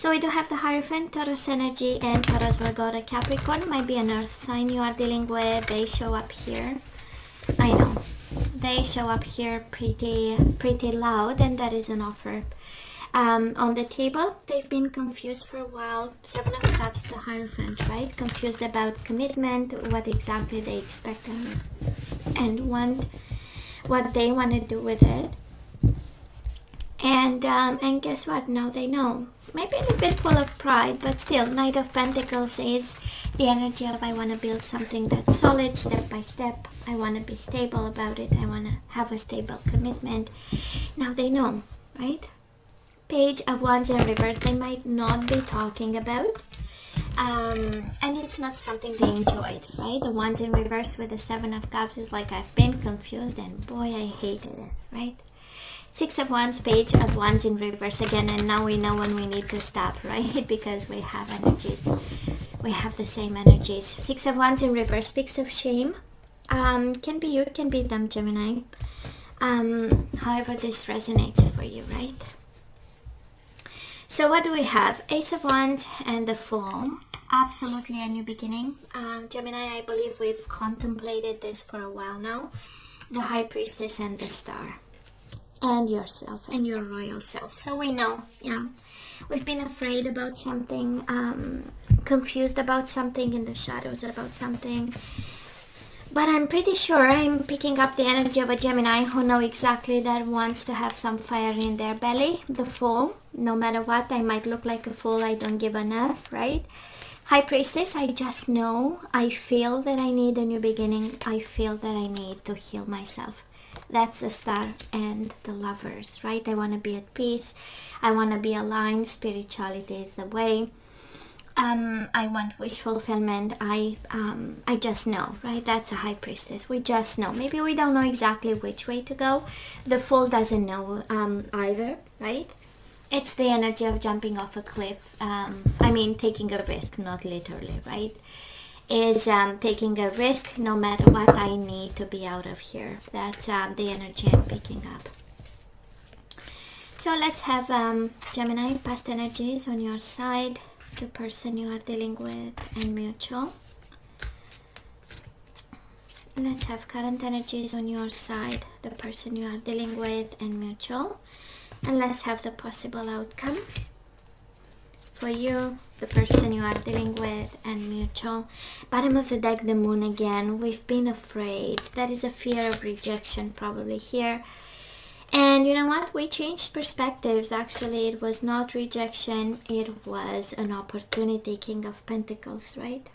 So we do have the Hierophant, Taurus energy, and Taurus, Virgo, Capricorn. Might be an earth sign you are dealing with. They show up here. I know. They show up here pretty loud, and that is an offer. On the table, they've been confused for a while. Seven of Cups, the Hierophant, right? Confused about commitment, what exactly they expect and want, what they want to do with it. And guess what? Now they know. Maybe a little bit full of pride, but still, Knight of Pentacles is the energy of I want to build something that's solid, step by step. I want to be stable about it. I want to have a stable commitment. Now they know, right? Page of Wands in reverse, they might not be talking about. And it's not something they enjoyed, right? The Wands in reverse with the Seven of Cups is like, I've been confused and boy, I hated it, right? Six of Wands, Page of Wands in reverse again, and now we know when we need to stop, right? Because we have energies. We have the same energies. Six of Wands in reverse speaks of shame. Can be you, can be them, Gemini. However this resonates for you, right? So what do we have? Ace of Wands and the Fool. Absolutely a new beginning. Gemini, I believe we've contemplated this for a while now. The High Priestess and the Star. And yourself and your royal self. So we know, yeah, we've been afraid about something, confused about something, in the shadows about something. But I'm pretty sure I'm picking up the energy of a Gemini who know exactly that wants to have some fire in their belly. The Fool, no matter what, I might look like a fool, I don't give an F, right? High Priestess, I just know, I feel that I need a new beginning. I feel that I need to heal myself. That's the Star and the Lovers, right? I want to be at peace. I want to be aligned. Spirituality is the way. I want wish fulfillment. I just know, right? That's a High Priestess. We just know. Maybe we don't know exactly which way to go. The Fool doesn't know either, right? It's the energy of jumping off a cliff. I mean, taking a risk, not literally, right? Is taking a risk. No matter what, I need to be out of here. That's the energy I'm picking up. So let's have Gemini, past energies on your side, the person you are dealing with, and mutual. Let's have current energies on your side, the person you are dealing with, and mutual. And let's have the possible outcome for you, the person you are dealing with, and mutual. Bottom of the deck, the Moon again. We've been afraid. That is a fear of rejection probably here. And you know what? We changed perspectives. Actually, it was not rejection. It was an opportunity. King of Pentacles, right?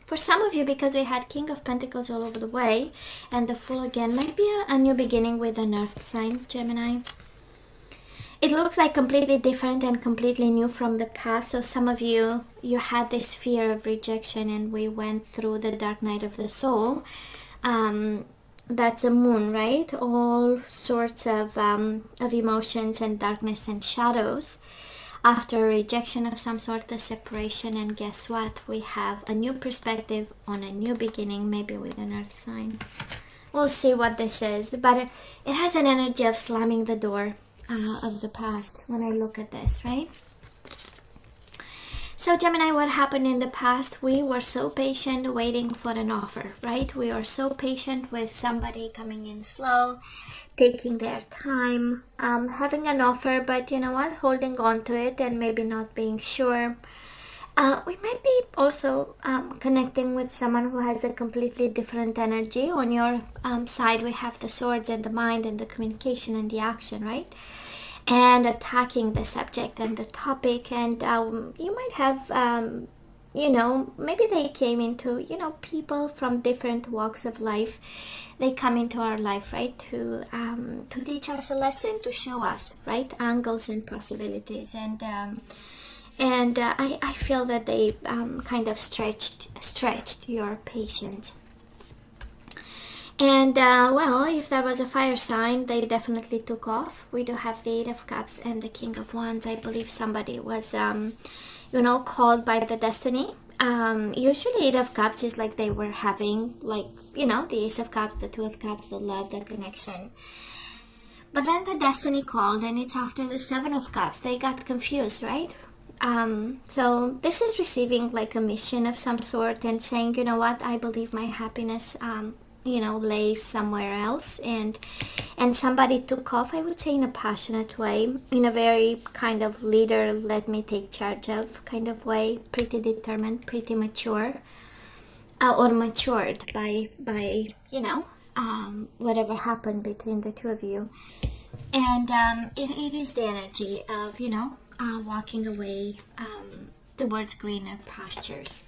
For some of you, because we had King of Pentacles all over the way, and the Fool again, might be a new beginning with an Earth sign, Gemini. It looks like completely different and completely new from the past. So some of you, you had this fear of rejection, and we went through the dark night of the soul. That's a Moon, right? All sorts of emotions and darkness and shadows. After a rejection of some sort, a separation, and guess what? We have a new perspective on a new beginning, maybe with an Earth sign. We'll see what this is, but it has an energy of slamming the door of the past when I look at this, right? So Gemini, what happened in the past? We were so patient waiting for an offer, right? We were so patient with somebody coming in slow, taking their time, having an offer, but you know what? Holding on to it and maybe not being sure. We might be also connecting with someone who has a completely different energy. On your side, we have the swords and the mind and the communication and the action, right? And attacking the subject and the topic. And you might have, you know, maybe they came into, you know, people from different walks of life. They come into our life, right, to teach us a lesson, to show us, right, angles and possibilities. And I feel that they kind of stretched your patience. And well, if that was a fire sign, they definitely took off. We do have the Eight of Cups and the King of Wands. I believe somebody was, you know, called by the destiny. Usually Eight of Cups is like they were having, like, you know, the Ace of Cups, the Two of Cups, the love, the connection. But then the destiny called, and it's after the Seven of Cups. They got confused, right? So this is receiving like a mission of some sort and saying, you know what, I believe my happiness, lays somewhere else, and somebody took off, I would say, in a passionate way, in a very kind of leader, let me take charge of kind of way, pretty determined, pretty mature, or matured by whatever happened between the two of you. And it is the energy of, walking away towards greener pastures.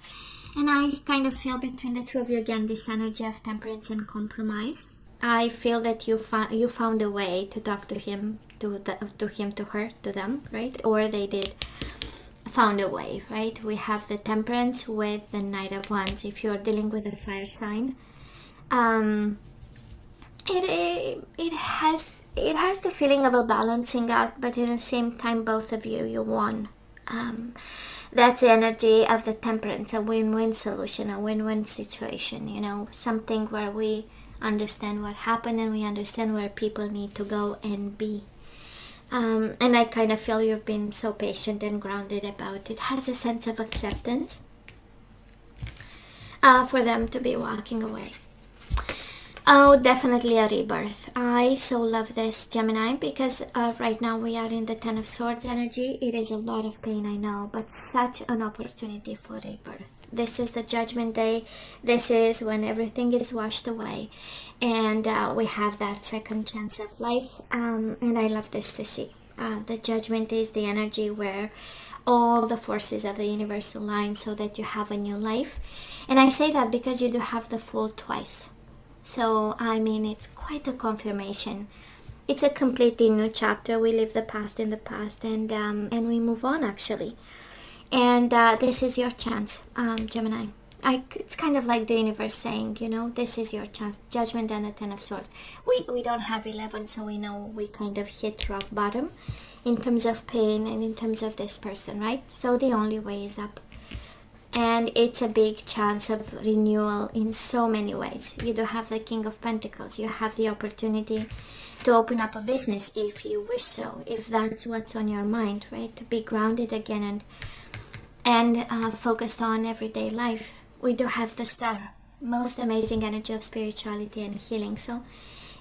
And I kind of feel between the two of you again this energy of temperance and compromise. I feel that you found a way to talk to him, to her, to them, right? Or they did found a way, right? We have the temperance with the Knight of Wands. If you're dealing with a fire sign, it has the feeling of a balancing act, but at the same time, both of you won. That's the energy of the temperance, a win-win solution, a win-win situation, something where we understand what happened and we understand where people need to go and be. And I kind of feel you've been so patient and grounded about it. Has a sense of acceptance for them to be walking away. Oh, definitely a rebirth. I so love this, Gemini, because right now we are in the Ten of Swords energy. It is a lot of pain, I know, but such an opportunity for rebirth. This is the Judgment Day. This is when everything is washed away, and we have that second chance of life, and I love this to see. The Judgment is the energy where all the forces of the universe align so that you have a new life. And I say that because you do have the Fool twice. So, I mean, it's quite a confirmation. It's a completely new chapter. We leave the past in the past, and we move on, actually. And this is your chance, Gemini. It's kind of like the universe saying, this is your chance. Judgment and the Ten of Swords. We don't have 11, so we know we kind of hit rock bottom in terms of pain and in terms of this person, right? So the only way is up. And it's a big chance of renewal in so many ways. You do have the King of Pentacles. You have the opportunity to open up a business if you wish so, if that's what's on your mind, right? To be grounded again and focused on everyday life. We do have the Star, most amazing energy of spirituality and healing. So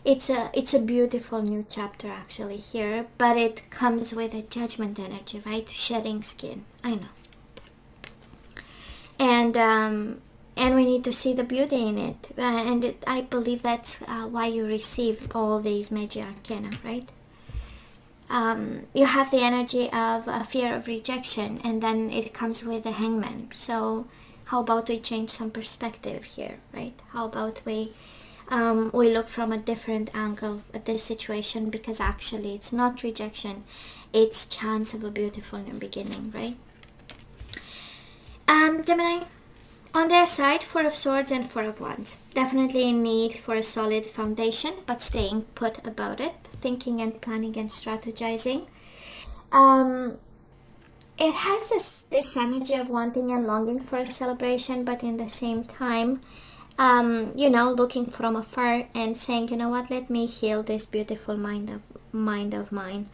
it's a beautiful new chapter actually here, but it comes with a Judgment energy, right? Shedding skin. I know. And we need to see the beauty in it. I believe that's why you receive all these major arcana, right? You have the energy of a fear of rejection, and then it comes with the Hangman. So how about we change some perspective here, right? How about we look from a different angle at this situation, because actually it's not rejection, it's chance of a beautiful new beginning, right? Gemini, on their side, Four of Swords and Four of Wands. Definitely in need for a solid foundation, but staying put about it, thinking and planning and strategizing. It has this energy of wanting and longing for a celebration, but in the same time, looking from afar and saying, you know what, let me heal this beautiful mind of mine.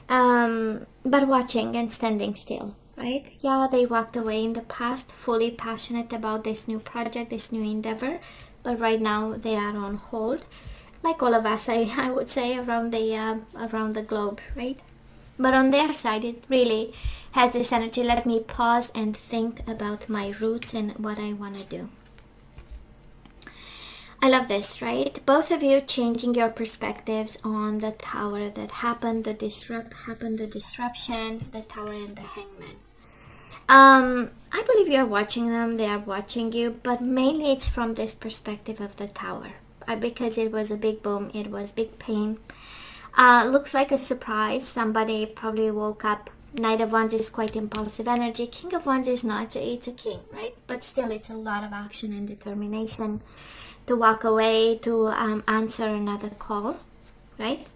But watching and standing still. Right? Yeah, they walked away in the past, fully passionate about this new project, this new endeavor, but right now they are on hold, like all of us, I would say, around the globe, right? But on their side, it really has this energy. Let me pause and think about my roots and what I want to do. I love this, right? Both of you changing your perspectives on the Tower that happened, the disruption, the Tower and the Hangman. I believe you're watching them, they are watching you, but mainly it's from this perspective of the Tower, because it was a big boom, it was big pain. Looks like a surprise. Somebody probably woke up. Knight of Wands is quite impulsive energy. King of Wands is not. It's a king, right? But still, it's a lot of action and determination to walk away, to answer another call, right?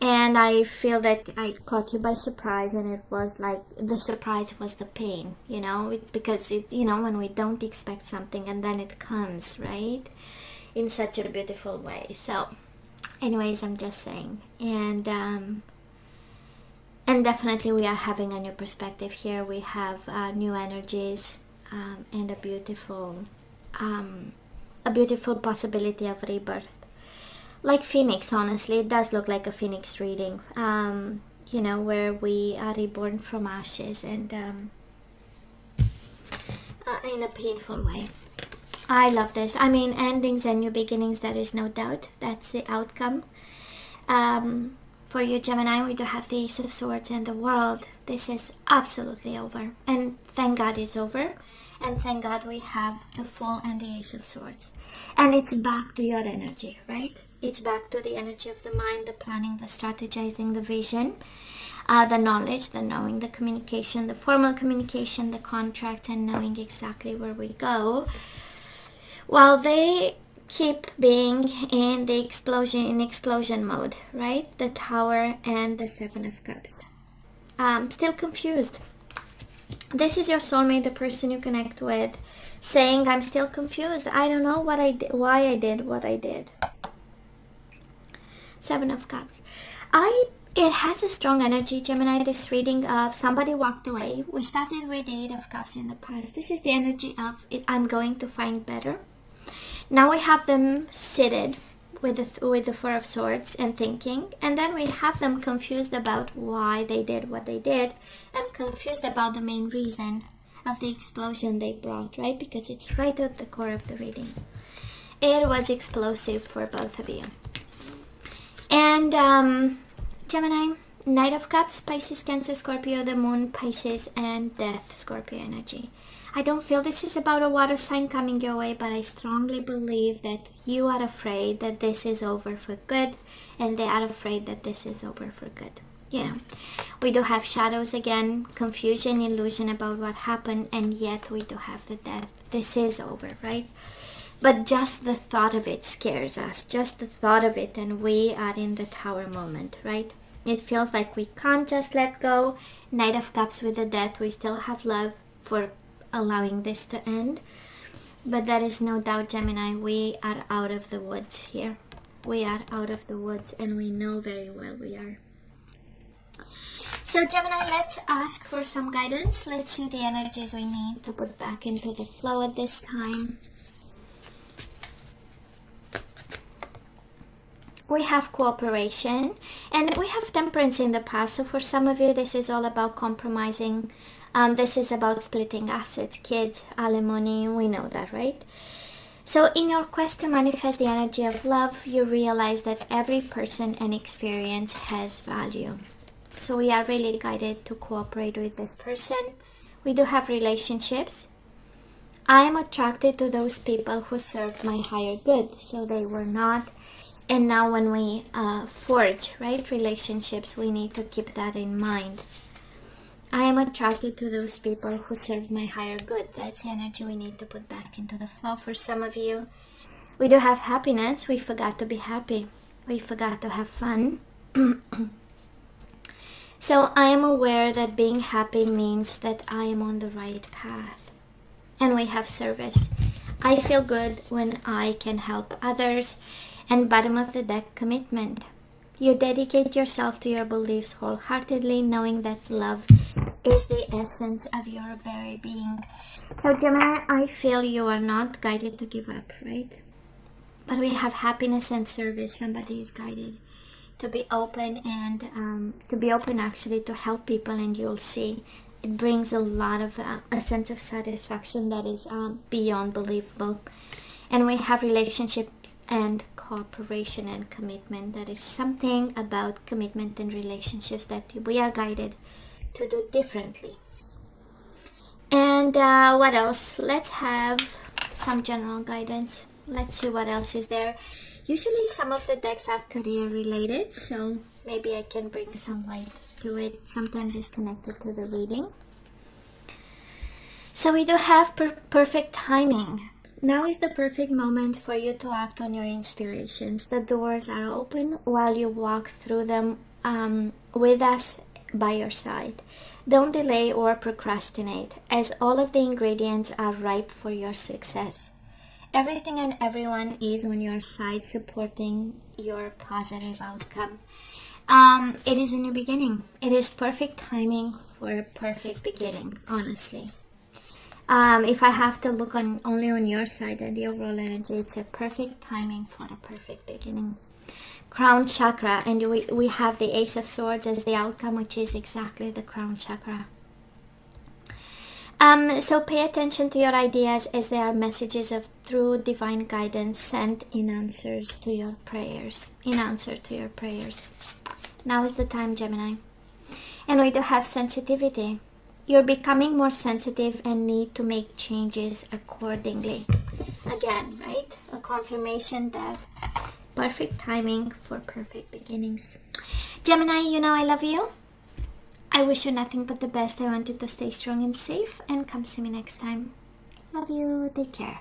And I feel that I caught you by surprise, and it was like the surprise was the pain, it's because when we don't expect something and then it comes, right, in such a beautiful way. So anyways, I'm just saying. And And definitely we are having a new perspective here. We have new energies, and a beautiful possibility of rebirth. Like Phoenix, honestly, it does look like a Phoenix reading, you know, where we are reborn from ashes, and in a painful way. I love this. I mean, endings and new beginnings, there is no doubt. That's the outcome. For you, Gemini, we do have the Ace of Swords and the World. This is absolutely over. And thank God it's over. And thank God we have the Fool and the Ace of Swords. And it's back to your energy, right? It's back to the energy of the mind, the planning, the strategizing, the vision, the knowledge, the knowing, the communication, the formal communication, the contract, and knowing exactly where we go. While they keep being in the explosion mode, right? The Tower and the Seven of Cups. Still confused. This is your soulmate, the person you connect with, saying, I'm still confused. I don't know what I did, why I did what I did. Seven of Cups. It has a strong energy, Gemini, this reading of somebody walked away. We started with the Eight of Cups in the past. This is the energy of I'm going to find better. Now we have them seated with the Four of Swords and thinking, and then we have them confused about why they did what they did, and confused about the main reason of the explosion they brought, right? Because it's right at the core of the reading. It was explosive for both of you. And Gemini, Knight of Cups, Pisces, Cancer, Scorpio, the Moon, Pisces, and Death, Scorpio energy. I don't feel this is about a water sign coming your way, but I strongly believe that you are afraid that this is over for good, and they are afraid that this is over for good. You know, we do have shadows again, confusion, illusion about what happened, and yet we do have the death. This is over, right? But just the thought of it scares us, just the thought of it, and we are in the Tower moment, right? It feels like we can't just let go. Knight of Cups with the death, we still have love for allowing this to end, but there is no doubt, Gemini, we are out of the woods here. We are out of the woods, and we know very well we are. So Gemini, let's ask for some guidance. Let's see the energies we need to put back into the flow at this time. We have cooperation, and we have temperance in the past. So for some of you, this is all about compromising. This is about splitting assets, kids, alimony. We know that, right? So in your quest to manifest the energy of love, you realize that every person and experience has value. So we are really guided to cooperate with this person. We do have relationships. I am attracted to those people who serve my higher good. So they were not. And now when we forge, right, relationships, we need to keep that in mind. I am attracted to those people who serve my higher good. That's the energy we need to put back into the flow. For some of you, we do have happiness. We forgot to be happy. We forgot to have fun. So I am aware that being happy means that I am on the right path. And we have service. I feel good when I can help others. And bottom of the deck, commitment. You dedicate yourself to your beliefs wholeheartedly, knowing that love is the essence of your very being. So Gemini, I feel you are not guided to give up, right? But we have happiness and service. Somebody is guided to be open, and to be open actually to help people, and you'll see it brings a lot of a sense of satisfaction that is beyond believable. And we have relationships and cooperation and commitment. That is something about commitment and relationships that we are guided to do differently. And what else? Let's have some general guidance. Let's see what else is there. Usually some of the decks are career related, so maybe I can bring some light to it. Sometimes it's connected to the reading. So we do have perfect timing. Now is the perfect moment for you to act on your inspirations. The doors are open while you walk through them with us by your side. Don't delay or procrastinate, as all of the ingredients are ripe for your success. Everything and everyone is on your side supporting your positive outcome. It is a new beginning. It is perfect timing for a perfect beginning, honestly. If I have to look only on your side and the overall energy, it's a perfect timing for a perfect beginning. Crown chakra, and we have the Ace of Swords as the outcome, which is exactly the crown chakra. So pay attention to your ideas, as they are messages of true divine guidance sent in answer to your prayers. Now is the time, Gemini. And we do have sensitivity. You're becoming more sensitive and need to make changes accordingly. Again, right? A confirmation that perfect timing for perfect beginnings. Gemini, you know I love you. I wish you nothing but the best. I want you to stay strong and safe, and come see me next time. Love you. Take care.